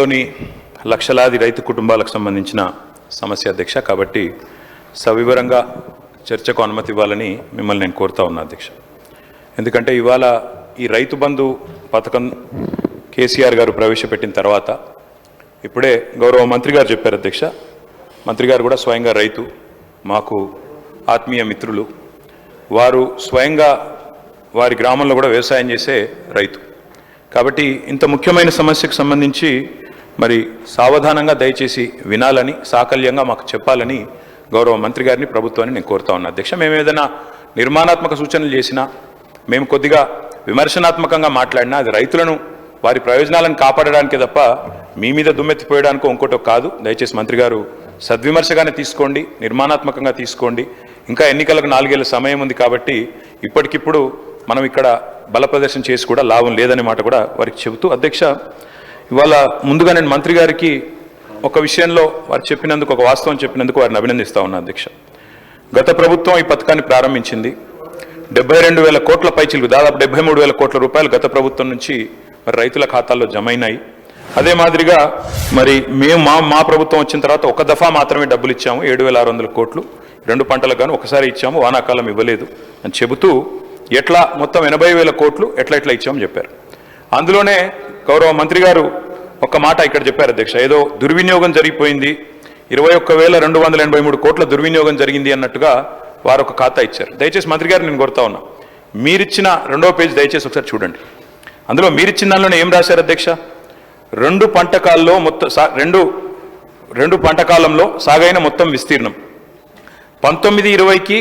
లోని లక్షలాది రైతు కుటుంబాలకు సంబంధించిన సమస్య అధ్యక్ష. కాబట్టి సవివరంగా చర్చకు అనుమతి ఇవ్వాలని మిమ్మల్ని నేను కోరుతా ఉన్నా అధ్యక్ష. ఎందుకంటే ఇవాళ ఈ రైతు బంధు పథకం కేసీఆర్ గారు ప్రవేశపెట్టిన తర్వాత ఇప్పుడే గౌరవ మంత్రి గారు చెప్పారు అధ్యక్ష. మంత్రి గారు కూడా స్వయంగా రైతు, మాకు ఆత్మీయ మిత్రులు. వారు స్వయంగా వారి గ్రామంలో కూడా వ్యవసాయం చేసే రైతు. కాబట్టి ఇంత ముఖ్యమైన సమస్యకు సంబంధించి మరి సావధానంగా దయచేసి వినాలని, సాకల్యంగా మాకు చెప్పాలని గౌరవ మంత్రి గారిని, ప్రభుత్వాన్ని నేను కోరుతా ఉన్నా అధ్యక్ష. మేము ఏదైనా నిర్మాణాత్మక సూచనలు చేసినా, మేము కొద్దిగా విమర్శనాత్మకంగా మాట్లాడినా అది రైతులను వారి ప్రయోజనాలను కాపాడడానికే తప్ప మీ మీద దుమ్మెత్తిపోయడానికో ఇంకోటో కాదు. దయచేసి మంత్రి గారు సద్విమర్శగానే తీసుకోండి, నిర్మాణాత్మకంగా తీసుకోండి. ఇంకా ఎన్నికలకు 4 ఏళ్ల సమయం ఉంది కాబట్టి ఇప్పటికిప్పుడు మనం ఇక్కడ బల ప్రదర్శన చేసి కూడా లాభం లేదనే మాట కూడా వారికి చెబుతూ అధ్యక్ష, ఇవాళ ముందుగా నేను మంత్రి గారికి ఒక విషయంలో వారు చెప్పినందుకు, ఒక వాస్తవం చెప్పినందుకు వారిని అభినందిస్తా ఉన్నా అధ్యక్ష. గత ప్రభుత్వం ఈ పథకాన్ని ప్రారంభించింది. 72,000 కోట్ల పైచిలకు, దాదాపు 73,000 కోట్ల రూపాయలు గత ప్రభుత్వం నుంచి మరి రైతుల ఖాతాల్లో జమ అయినాయి. అదే మాదిరిగా మరి మేము మా ప్రభుత్వం వచ్చిన తర్వాత ఒక దఫా మాత్రమే డబ్బులు ఇచ్చాము, 7,600 కోట్లు 2 పంటలకు గాను ఒకసారి ఇచ్చాము, వానాకాలం ఇవ్వలేదు అని చెబుతూ ఎట్లా మొత్తం 80,000 కోట్లు ఎట్లా ఇచ్చామని చెప్పారు. అందులోనే గౌరవ మంత్రి గారు ఒక మాట ఇక్కడ చెప్పారు అధ్యక్ష, ఏదో దుర్వినియోగం జరిగిపోయింది, 21,283 కోట్ల దుర్వినియోగం జరిగింది అన్నట్టుగా వారు ఒక ఖాతా ఇచ్చారు. దయచేసి మంత్రి గారు నేను కోరుతా ఉన్నా, మీరిచ్చిన 2వ పేజీ దయచేసి ఒకసారి చూడండి. అందులో మీరిచ్చిన దానిలోనే ఏం రాశారు అధ్యక్ష? 2 పంటకాల్లో మొత్తం రెండు పంటకాలంలో సాగైన మొత్తం విస్తీర్ణం 19-20కి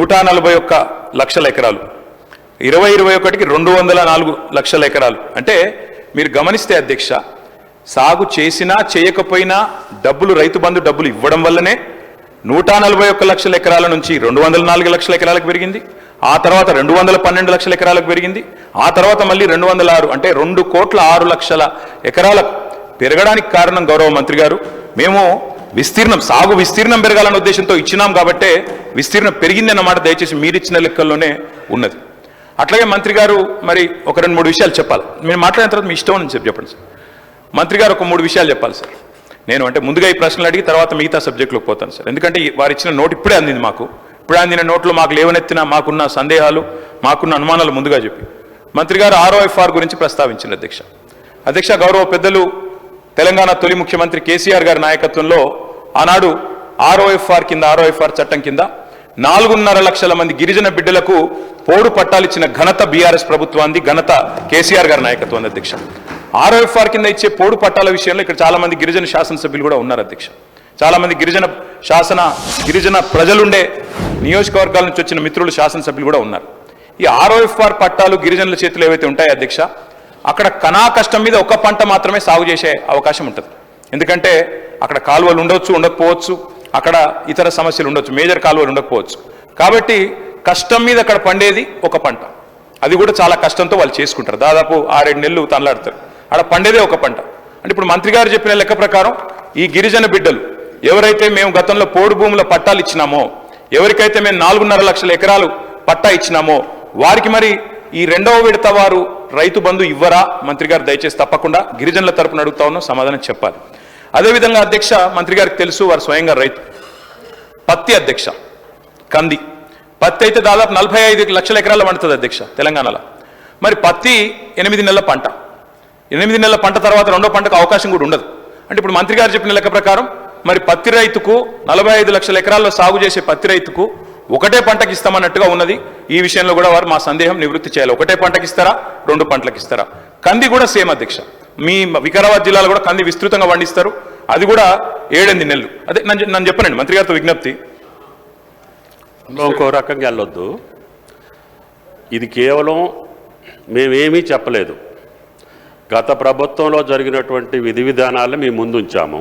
141 లక్షల ఎకరాలు, 20-21కి 204 లక్షల ఎకరాలు. అంటే మీరు గమనిస్తే అధ్యక్ష, సాగు చేసినా చేయకపోయినా డబ్బులు, రైతు బంధు డబ్బులు ఇవ్వడం వల్లనే 141 లక్షల ఎకరాల నుంచి 204 లక్షల ఎకరాలకు పెరిగింది. ఆ తర్వాత 212 లక్షల ఎకరాలకు పెరిగింది. ఆ తర్వాత మళ్ళీ 206, అంటే 2,06,00,000 ఎకరాలకు పెరగడానికి కారణం గౌరవ మంత్రి గారు. మేము సాగు విస్తీర్ణం పెరగాలన్న ఉద్దేశంతో ఇచ్చినాం కాబట్టే విస్తీర్ణం పెరిగింది అన్నమాట దయచేసి మీరిచ్చిన లెక్కల్లోనే ఉన్నది. అట్లాగే మంత్రి గారు మరి ఒక 2-3 విషయాలు చెప్పాలి. మీరు మాట్లాడిన తర్వాత మీ ఇష్టం అని చెప్పండి సార్. మంత్రి గారు ఒక 3 విషయాలు చెప్పాలి సార్. నేను అంటే ముందుగా ఈ ప్రశ్నలు అడిగి తర్వాత మిగతా సబ్జెక్టులోకి పోతాను సార్. ఎందుకంటే వారు ఇచ్చిన నోట్ ఇప్పుడే అందింది మాకు. ఇప్పుడే అందిన నోట్లో మాకు లేవనెత్తిన, మాకున్న సందేహాలు, మాకున్న అనుమానాలు ముందుగా చెప్పి మంత్రి గారు ROFR గురించి ప్రస్తావించింది అధ్యక్ష. గౌరవ పెద్దలు తెలంగాణ తొలి ముఖ్యమంత్రి కేసీఆర్ గారి నాయకత్వంలో ఆనాడు ROFR చట్టం కింద 4.5 లక్షల మంది గిరిజన బిడ్డలకు పోడు పట్టాలిచ్చిన ఘనత బీఆర్ఎస్ ప్రభుత్వాన్ని, ఘనత కేసీఆర్ గారి నాయకత్వాన్ని అధ్యక్ష. ROFR కింద ఇచ్చే పోడు పట్టాల విషయంలో ఇక్కడ చాలా మంది గిరిజన శాసనసభ్యులు కూడా ఉన్నారు అధ్యక్ష. చాలా మంది గిరిజన ప్రజలుండే నియోజకవర్గాల నుంచి వచ్చిన మిత్రులు, శాసనసభ్యులు కూడా ఉన్నారు. ఈ ROFR పట్టాలు గిరిజనుల చేతులు ఏవైతే ఉంటాయో అధ్యక్ష, అక్కడ కనా కష్టం మీద ఒక పంట మాత్రమే సాగు చేసే అవకాశం ఉంటుంది. ఎందుకంటే అక్కడ కాలువలు ఉండకపోవచ్చు, అక్కడ ఇతర సమస్యలు ఉండొచ్చు, మేజర్ కాలువలు ఉండకపోవచ్చు. కాబట్టి కష్టం మీద అక్కడ పండేది ఒక పంట, అది కూడా చాలా కష్టంతో వాళ్ళు చేసుకుంటారు. దాదాపు 6-7 నెలలు తనలాడతారు, అక్కడ పండేదే ఒక పంట. అంటే ఇప్పుడు మంత్రి గారు చెప్పిన లెక్క ప్రకారం ఈ గిరిజన బిడ్డలు ఎవరైతే మేము గతంలో పోడు భూముల పట్టాలు ఇచ్చినామో, ఎవరికైతే మేము 4.5 లక్షల ఎకరాలు పట్టా ఇచ్చినామో, వారికి మరి ఈ 2వ విడత వారు రైతు బంధు ఇవ్వరా? మంత్రి గారు దయచేసి తప్పకుండా గిరిజనుల తరపున అడుగుతా ఉన్నాం, సమాధానం చెప్పాలి. అదేవిధంగా అధ్యక్ష, మంత్రి గారికి తెలుసు వారు స్వయంగా రైతు. పత్తి అధ్యక్ష, కంది పత్తి అయితే దాదాపు 45 లక్షల ఎకరాలు పండుతుంది అధ్యక్ష తెలంగాణలో. మరి పత్తి 8 నెలల పంట, 8 నెలల పంట తర్వాత 2వ పంటకు అవకాశం కూడా ఉండదు. అంటే ఇప్పుడు మంత్రి గారు చెప్పిన లెక్క ప్రకారం మరి పత్తి రైతుకు 45 లక్షల ఎకరాల్లో సాగు చేసే పత్తి రైతుకు ఒకటే పంటకి ఇస్తామన్నట్టుగా ఉన్నది. ఈ విషయంలో కూడా వారు మా సందేహం నివృత్తి చేయాలి. ఒకటే పంటకి ఇస్తారా, 2 పంటలకు ఇస్తారా? కంది కూడా సేమ్ అధ్యక్ష. మీ వికారాబాద్ జిల్లాలో కూడా కంది విస్తృతంగా పండిస్తారు, అది కూడా 7-8 నెలలు. అదే నన్ను చెప్పనండి మంత్రి గారితో విజ్ఞప్తి. ఇంకో రకంగా వెళ్ళొద్దు. ఇది కేవలం మేమేమీ చెప్పలేదు, గత ప్రభుత్వంలో జరిగినటువంటి విధి విధానాలను మేము ముందుంచాము.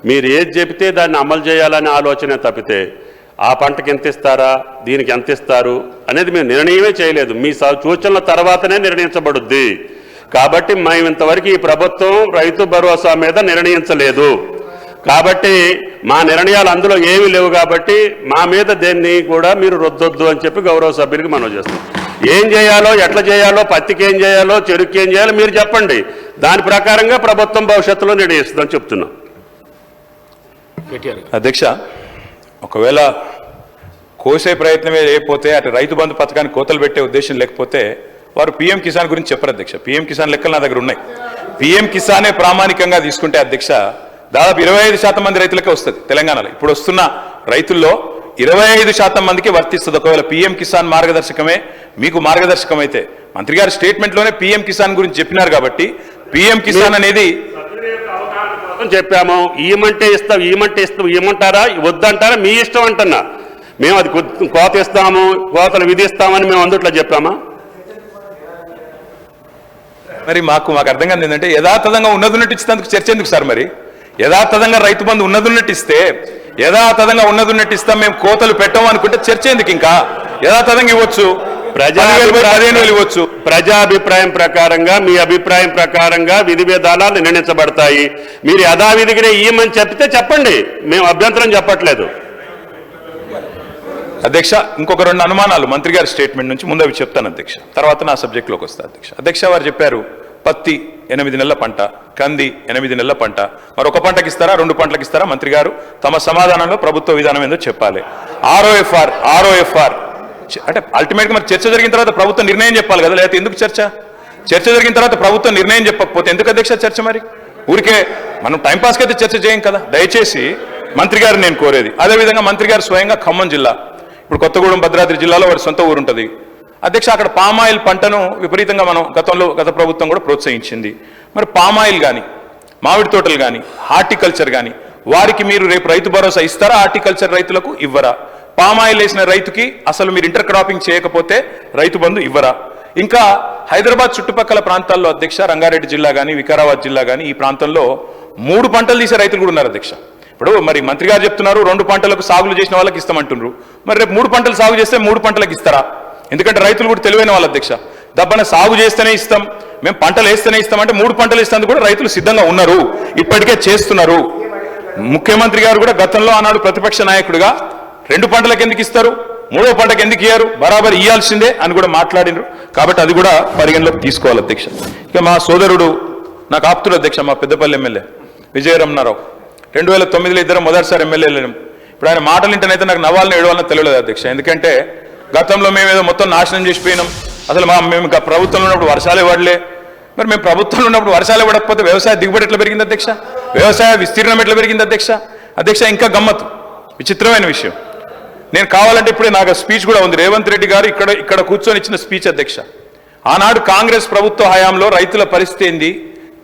మీరు ఏది చెబితే దాన్ని అమలు చేయాలనే ఆలోచన తప్పితే ఆ పంటకి ఎంత ఇస్తారా, దీనికి ఎంత ఇస్తారు అనేది మేము నిర్ణయమే చేయలేదు. మీ సూచనల తర్వాతనే నిర్ణయించబడుద్ది. కాబట్టి మేము ఇంతవరకు ఈ ప్రభుత్వం రైతు భరోసా మీద నిర్ణయించలేదు. కాబట్టి మా నిర్ణయాలు అందులో ఏమీ లేవు. కాబట్టి మా మీద దేన్ని కూడా మీరు రుద్దొద్దు అని చెప్పి గౌరవ సభ్యులకి మనవి చేస్తాం. ఏం చేయాలో, ఎట్లా చేయాలో, పత్తికి ఏం చేయాలో, చెరుకు ఏం చేయాలో మీరు చెప్పండి. దాని ప్రకారంగా ప్రభుత్వం భవిష్యత్తులో నిర్ణయిస్తుందని చెప్తున్నాం. అధ్యక్ష, ఒకవేళ కోసే ప్రయత్నమే లేకపోతే అటు రైతు బంధు పథకానికి కోతలు పెట్టే ఉద్దేశం లేకపోతే వారు పీఎం కిసాన్ గురించి చెప్పరు అధ్యక్ష. పీఎం కిసాన్ లెక్కలు నా దగ్గర ఉన్నాయి. పీఎం కిసానే ప్రామాణికంగా తీసుకుంటే అధ్యక్ష దాదాపు 25% మంది రైతులకే వస్తుంది తెలంగాణలో. ఇప్పుడు వస్తున్న రైతుల్లో 25% మందికి వర్తిస్తుంది. ఒకవేళ పీఎం కిసాన్ మార్గదర్శకమే మీకు మార్గదర్శకం అయితే, మంత్రి గారి స్టేట్మెంట్లోనే పీఎం కిసాన్ గురించి చెప్పినారు కాబట్టి పీఎం కిసాన్ అనేది చెప్పాము. ఈమంటే ఇస్తాం, ఈమంటే ఇస్తాం, ఇమ్మంటారా వద్దంటారా మీ ఇష్టం అంటున్నా. మేము అది కోత ఇస్తాము, కోతలు విధిస్తామని మేము అందుట్లో చెప్పామా? మరి మాకు అర్థం కాదు ఏంటంటే యథాతథంగా ఉన్నదున్నట్టు ఇచ్చినందుకు చర్చ ఎందుకు సార్? మరి యథాతథంగా రైతు బంధు ఉన్నదున్నట్టు ఇస్తే, యథాతథంగా ఉన్నదున్నట్టు ఇస్తాం, మేము కోతలు పెట్టాము అనుకుంటే చర్చ ఎందుకు? ఇంకా యథాతథంగా ఇవ్వచ్చు, 15,000 ఇవ్వచ్చు. ప్రజాభిప్రాయం ప్రకారంగా, మీ అభిప్రాయం ప్రకారంగా విధి విధానాలు నిర్ణయించబడతాయి. మీరు యథావిధిగానే ఈమని చెప్తే చెప్పండి, మేము అభ్యంతరం చెప్పట్లేదు. అధ్యక్ష, ఇంకొక 2 అనుమానాలు మంత్రి గారి స్టేట్మెంట్ నుంచి ముందు అవి చెప్తాను అధ్యక్ష, తర్వాత నా సబ్జెక్ట్లోకి వస్తా అధ్యక్ష. అధ్యక్ష, వారు చెప్పారు పత్తి 8 నెలల పంట, కంది 8 నెలల పంట, మరి ఒక పంటకి ఇస్తారా 2 పంటలకు ఇస్తారా? మంత్రి గారు తమ సమాధానంలో ప్రభుత్వ విధానం ఏందో చెప్పాలి. ఆర్ఓఎఫ్ఆర్ అంటే అల్టిమేట్గా మరి చర్చ జరిగిన తర్వాత ప్రభుత్వం నిర్ణయం చెప్పాలి కదా, లేకపోతే ఎందుకు చర్చ? చర్చ జరిగిన తర్వాత ప్రభుత్వం నిర్ణయం చెప్పకపోతే ఎందుకు అధ్యక్ష చర్చ? మరి ఊరికే మనం టైంపాస్కి అయితే చర్చ చేయం కదా. దయచేసి మంత్రి గారు నేను కోరేది, అదేవిధంగా మంత్రి గారు స్వయంగా ఖమ్మం జిల్లా, ఇప్పుడు కొత్తగూడెం భద్రాద్రి జిల్లాలో వారి సొంత ఊరు ఉంటుంది అధ్యక్ష. అక్కడ పామాయిల్ పంటను విపరీతంగా గత ప్రభుత్వం కూడా ప్రోత్సహించింది. మరి పామాయిల్ కానీ, మామిడి తోటలు కానీ, హార్టికల్చర్ కానీ, వారికి మీరు రేపు రైతు భరోసా ఇస్తారా? హార్టికల్చర్ రైతులకు ఇవ్వరా? పామాయిల్ వేసిన రైతుకి అసలు మీరు ఇంటర్ క్రాపింగ్ చేయకపోతే రైతు బంధు ఇవ్వరా? ఇంకా హైదరాబాద్ చుట్టుపక్కల ప్రాంతాల్లో అధ్యక్ష, రంగారెడ్డి జిల్లా కానీ, వికారాబాద్ జిల్లా కానీ, ఈ ప్రాంతంలో 3 పంటలు తీసే రైతులు కూడా ఉన్నారు అధ్యక్ష. ఇప్పుడు మరి మంత్రి గారు చెప్తున్నారు 2 పంటలకు సాగులు చేసిన వాళ్ళకి ఇస్తామంటున్నారు. మరి రేపు 3 పంటలు సాగు చేస్తే 3 పంటలకు ఇస్తారా? ఎందుకంటే రైతులు కూడా తెలివైన వాళ్ళు అధ్యక్ష. దబ్బన సాగు చేస్తేనే ఇస్తాం, మేము పంటలు వేస్తేనే ఇస్తాం అంటే 3 పంటలు ఇస్తానికి కూడా రైతులు సిద్ధంగా ఉన్నారు, ఇప్పటికే చేస్తున్నారు. ముఖ్యమంత్రి గారు కూడా గతంలో ఆనాడు ప్రతిపక్ష నాయకుడిగా 2 పంటలకు ఎందుకు ఇస్తారు, 3వ పంటకు ఎందుకు ఇయ్యారు, బరాబర్ ఇయ్యాల్సిందే అని కూడా మాట్లాడినారు. కాబట్టి అది కూడా పరిగణలోకి తీసుకోవాలి అధ్యక్ష. ఇక మా సోదరుడు నాకు ఆప్తుడు అధ్యక్ష, మా పెద్దపల్లి ఎమ్మెల్యే విజయరమణారావు, 2009లో ఇద్దరు మొదటిసారి ఎమ్మెల్యేలు. ఇప్పుడు ఆయన మాటలు వింటేనైతే నాకు నవ్వాలని ఏడవాలని తెలియలేదు అధ్యక్ష. ఎందుకంటే గతంలో మేమేదో మొత్తం నాశనం చేసిపోయినాం, అసలు మేము ప్రభుత్వంలో ఉన్నప్పుడు వర్షాలే పడలే. మరి మేము ప్రభుత్వంలో ఉన్నప్పుడు వర్షాలే పడకపోతే వ్యవసాయ దిగుబడి ఎట్లా పెరిగింది అధ్యక్ష? వ్యవసాయ విస్తీర్ణం ఎట్లా పెరిగింది అధ్యక్ష? అధ్యక్ష, ఇంకా గమ్మత్తు, విచిత్రమైన విషయం, నేను కావాలంటే ఇప్పుడే నాకు స్పీచ్ కూడా ఉంది. రేవంత్ రెడ్డి గారు ఇక్కడ కూర్చొని ఇచ్చిన స్పీచ్ అధ్యక్ష. ఆనాడు కాంగ్రెస్ ప్రభుత్వ హయాంలో రైతుల పరిస్థితి ఏంది,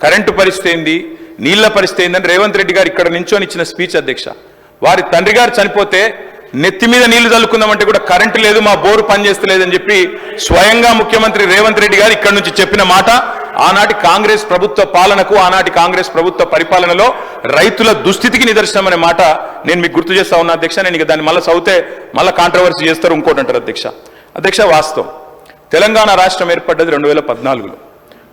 కరెంటు పరిస్థితి ఏంది, నీళ్ల పరిస్థితి ఏందని రేవంత్ రెడ్డి గారు ఇక్కడ నించొని ఇచ్చిన స్పీచ్ అధ్యక్ష. వారి తండ్రి గారు చనిపోతే నెత్తి మీద నీళ్లు చల్లుకుందామంటే కూడా కరెంటు లేదు, మా బోరు పనిచేస్తలేదని చెప్పి స్వయంగా ముఖ్యమంత్రి రేవంత్ రెడ్డి గారు ఇక్కడ నుంచి చెప్పిన మాట ఆనాటి కాంగ్రెస్ ప్రభుత్వ పాలనకు, ఆనాటి కాంగ్రెస్ ప్రభుత్వ పరిపాలనలో రైతుల దుస్థితికి నిదర్శనం అనే మాట నేను మీకు గుర్తు చేస్తా ఉన్నా అధ్యక్ష. నేను ఇక దాన్ని మళ్ళీ చదివితే మళ్ళీ కాంట్రవర్సీ చేస్తారు, ఇంకోటి అంటారు అధ్యక్ష. అధ్యక్ష, వాస్తవం తెలంగాణ రాష్ట్రం ఏర్పడ్డది 2014లో.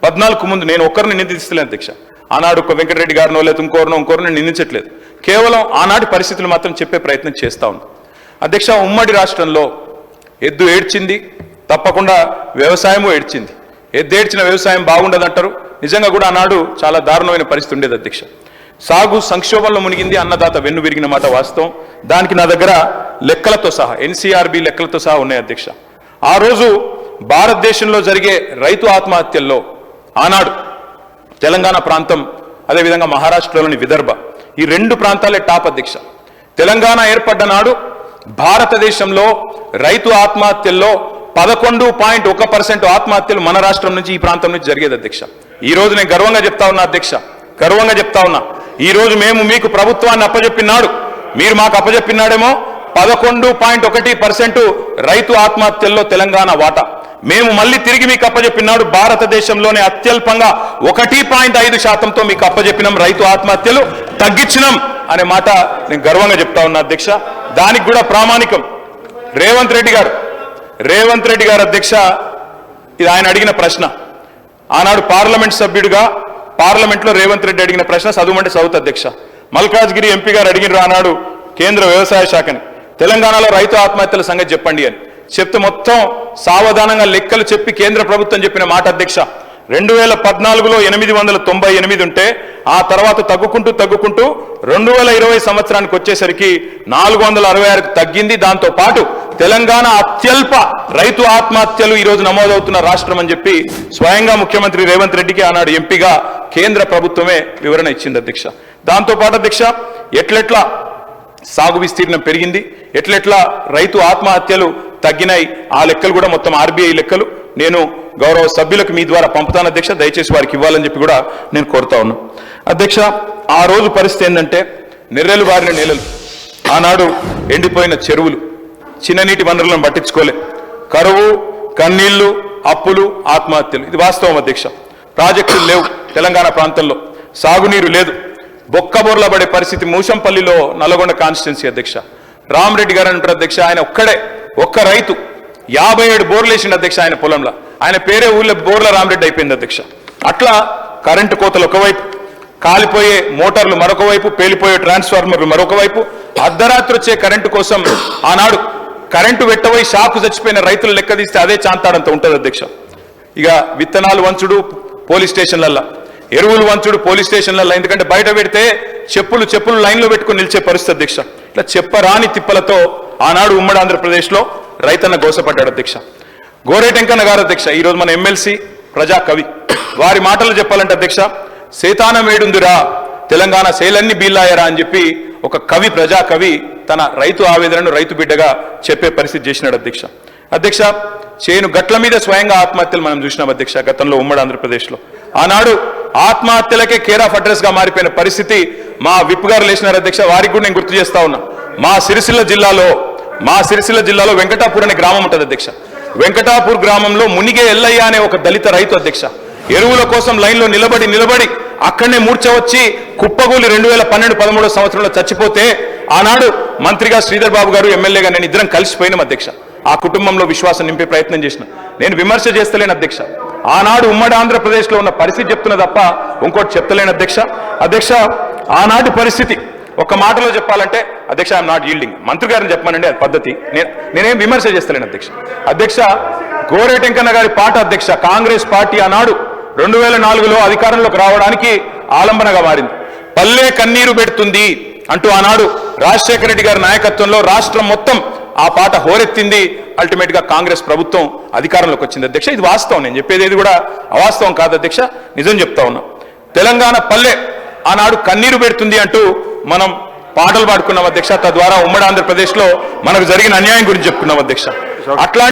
14కు ముందు నేను ఒక్కరిని నిందిస్తలేను అధ్యక్ష. ఆనాడు ఒక వెంకటరెడ్డి గారినో లేదా ఇంకోరినో నిందించట్లేదు, కేవలం ఆనాటి పరిస్థితులు మాత్రం చెప్పే ప్రయత్నం చేస్తా ఉంది అధ్యక్ష. ఉమ్మడి రాష్ట్రంలో ఎద్దు ఏడ్చింది, తప్పకుండా వ్యవసాయము ఏడ్చింది. ఎద్దు ఏడ్చిన వ్యవసాయం బాగుండదంటారు. నిజంగా కూడా ఆనాడు చాలా దారుణమైన పరిస్థితి ఉండేది అధ్యక్ష. సాగు సంక్షోభంలో మునిగింది, అన్నదాత వెన్ను విరిగిన మాట వాస్తవం. దానికి నా దగ్గర లెక్కలతో సహా, NCRB లెక్కలతో సహా ఉన్నాయి అధ్యక్ష. ఆ రోజు భారతదేశంలో జరిగే రైతు ఆత్మహత్యల్లో ఆనాడు తెలంగాణ ప్రాంతం, అదేవిధంగా మహారాష్ట్రలోని విదర్భ, ఈ 2 ప్రాంతాలే టాప్ అధ్యక్ష. తెలంగాణ ఏర్పడ్డ నాడు భారతదేశంలో రైతు ఆత్మహత్యల్లో 11.1% ఆత్మహత్యలు మన రాష్ట్రం నుంచి, ఈ ప్రాంతం నుంచి జరిగేది అధ్యక్ష. ఈ రోజు నేను గర్వంగా చెప్తా ఉన్నా అధ్యక్ష, గర్వంగా చెప్తా ఉన్నా, ఈ రోజు మేము మీకు ప్రభుత్వాన్ని అప్పజెప్పినాడు, మీరు మాకు అప్పజెప్పినాడేమో 11.1% రైతు ఆత్మహత్యల్లో తెలంగాణ వాటా. మేము మళ్ళీ తిరిగి మీకు అప్పజెప్పినాడు భారతదేశంలోనే అత్యల్పంగా 1.5%తో మీకు అప్పజెప్పినాం, రైతు ఆత్మహత్యలు తగ్గించినాం అనే మాట నేను గర్వంగా చెప్తా ఉన్నా అధ్యక్ష. దానికి కూడా ప్రామాణికం రేవంత్ రెడ్డి గారు అధ్యక్ష. ఇది ఆయన అడిగిన ప్రశ్న, ఆనాడు పార్లమెంట్ సభ్యుడిగా పార్లమెంట్లో రేవంత్ రెడ్డి అడిగిన ప్రశ్న చదువుమంటే చదువుతా అధ్యక్ష. మల్కాజ్గిరి ఎంపీ గారు అడిగినారు ఆనాడు కేంద్ర వ్యవసాయ శాఖని, తెలంగాణలో రైతు ఆత్మహత్యల సంగతి చెప్పండి అని చెప్తే మొత్తం సావధానంగా లెక్కలు చెప్పి కేంద్ర ప్రభుత్వం చెప్పిన మాట అధ్యక్ష, 2014లో 898 ఉంటే ఆ తర్వాత తగ్గుకుంటూ 2020 సంవత్సరానికి వచ్చేసరికి 466కు తగ్గింది. దాంతో పాటు తెలంగాణ అత్యల్ప రైతు ఆత్మహత్యలు ఈ రోజు నమోదవుతున్న రాష్ట్రం అని చెప్పి స్వయంగా ముఖ్యమంత్రి రేవంత్ రెడ్డికి ఆనాడు ఎంపీగా కేంద్ర ప్రభుత్వమే వివరణ ఇచ్చింది అధ్యక్ష. దాంతో పాటు అధ్యక్ష ఎట్లెట్లా సాగు విస్తీర్ణం పెరిగింది, ఎట్లెట్లా రైతు ఆత్మహత్యలు తగ్గినాయి, ఆ లెక్కలు కూడా మొత్తం ఆర్బీఐ లెక్కలు నేను గౌరవ సభ్యులకు మీ ద్వారా పంపుతాను అధ్యక్ష. దయచేసి వారికి ఇవ్వాలని చెప్పి కూడా నేను కోరుతా ఉన్నాను అధ్యక్ష. ఆ రోజు పరిస్థితి ఏంటంటే నెర్రెలు బారిన నేలలు, ఆనాడు ఎండిపోయిన చెరువులు, చిన్ననీటి వనరులను పట్టించుకోలే, కరువు, కన్నీళ్లు, అప్పులు, ఆత్మహత్యలు. ఇది వాస్తవం అధ్యక్ష. ప్రాజెక్టులు లేవు తెలంగాణ ప్రాంతంలో, సాగునీరు లేదు, బొక్కబోర్ల పడే పరిస్థితి. మూషంపల్లిలో నల్గొండ కాన్స్టిట్యున్సీ అధ్యక్ష రామరెడ్డి గారు అంటారు అధ్యక్ష. ఆయన ఒక్క రైతు 57 బోర్లు వేసిండు అధ్యక్ష ఆయన పొలంలో. ఆయన పేరే ఊళ్ళో బోర్ల రామరెడ్డి అయిపోయింది అధ్యక్ష. అట్లా కరెంటు కోతలు ఒకవైపు, కాలిపోయే మోటార్లు మరొక వైపు, పేలిపోయే ట్రాన్స్ఫార్మర్లు మరొక వైపు, అర్ధరాత్రి వచ్చే కరెంటు కోసం ఆనాడు కరెంటు వెట్టబోయి షాకు చచ్చిపోయిన రైతులు లెక్క తీస్తే అదే చాంతాడంత ఉంటుంది అధ్యక్ష. ఇక విత్తనాలు వంచుడు పోలీస్ స్టేషన్లల్లో, ఎరువులు వంచుడు పోలీస్ స్టేషన్లలో, ఎందుకంటే బయట పెడితే చెప్పులు లైన్లో పెట్టుకుని నిలిచే పరిస్థితి అధ్యక్ష. ఇట్లా చెప్పరాని తిప్పలతో ఆనాడు ఉమ్మడి ఆంధ్రప్రదేశ్లో రైతన్న గోసపడ్డాడు అధ్యక్ష. గోరేటెంకన్న గారు అధ్యక్ష ఈరోజు మన ఎమ్మెల్సీ, ప్రజా కవి, వారి మాటలు చెప్పాలంటే అధ్యక్ష, సేతానం ఏడుందిరా తెలంగాణ శైలన్ని బీల్లాయరా అని చెప్పి ఒక కవి, ప్రజా కవి తన రైతు ఆవేదనను రైతు బిడ్డగా చెప్పే పరిస్థితి చేసినాడు అధ్యక్ష. అధ్యక్ష చేను గట్ల మీద స్వయంగా ఆత్మహత్యలు మనం చూసినాం అధ్యక్ష గతంలో ఉమ్మడి ఆంధ్రప్రదేశ్లో. ఆనాడు ఆత్మహత్యలకే కేర్ ఆఫ్ అడ్రస్ గా మారిపోయిన పరిస్థితి మా విప్ గారు లేచినారు అధ్యక్ష. వారికి కూడా నేను గుర్తు చేస్తా ఉన్నా. మా సిరిసిల్ల జిల్లాలో వెంకటాపూర్ అనే గ్రామం ఉంటుంది అధ్యక్ష. వెంకటాపూర్ గ్రామంలో మునిగే ఎల్లయ్య అనే ఒక దళిత రైతు అధ్యక్ష ఎరువుల కోసం లైన్లో నిలబడి అక్కడనే మూర్ఛ వచ్చి కుప్పగూలి 2012-13 సంవత్సరంలో చచ్చిపోతే ఆనాడు మంత్రిగా శ్రీధర్ బాబు గారు, ఎమ్మెల్యేగా నేను ఇద్దరం కలిసిపోయినాం అధ్యక్ష. ఆ కుటుంబంలో విశ్వాసం నింపే ప్రయత్నం చేసిన. నేను విమర్శ చేస్తలేను అధ్యక్ష, ఆనాడు ఉమ్మడి ఆంధ్రప్రదేశ్లో ఉన్న పరిస్థితి చెప్తున్నా తప్ప ఇంకోటి చెప్తలేను అధ్యక్ష. అధ్యక్ష ఆనాటి పరిస్థితి ఒక మాటలో చెప్పాలంటే అధ్యక్ష ఐఎమ్ నాట్ యీల్డింగ్. మంత్రి గారిని చెప్పానండి, అది పద్ధతి. నేనేం విమర్శ చేస్తలేను అధ్యక్ష. అధ్యక్ష గోరేటెంకన్న గారి పాట అధ్యక్ష, కాంగ్రెస్ పార్టీ ఆనాడు 2004లో అధికారంలోకి రావడానికి ఆలంబనగా మారింది. పల్లె కన్నీరు పెడుతుంది అంటూ ఆనాడు రాజశేఖర రెడ్డి గారి నాయకత్వంలో రాష్ట్రం మొత్తం ఆ పాట హోరెత్తింది. అల్టిమేట్ గా కాంగ్రెస్ ప్రభుత్వం అధికారంలోకి వచ్చింది అధ్యక్ష. ఇది వాస్తవం, నేను చెప్పేది ఏది కూడా అవాస్తవం కాదు అధ్యక్ష, నిజం చెప్తా ఉన్నా. తెలంగాణ పల్లె ఆనాడు కన్నీరు పెడుతుంది అంటూ మనం పాటలు పాడుకున్నాం అధ్యక్ష. తద్వారా ఉమ్మడి ఆంధ్రప్రదేశ్లో మనకు జరిగిన అన్యాయం గురించి చెప్పుకున్నాం అధ్యక్ష. అట్లా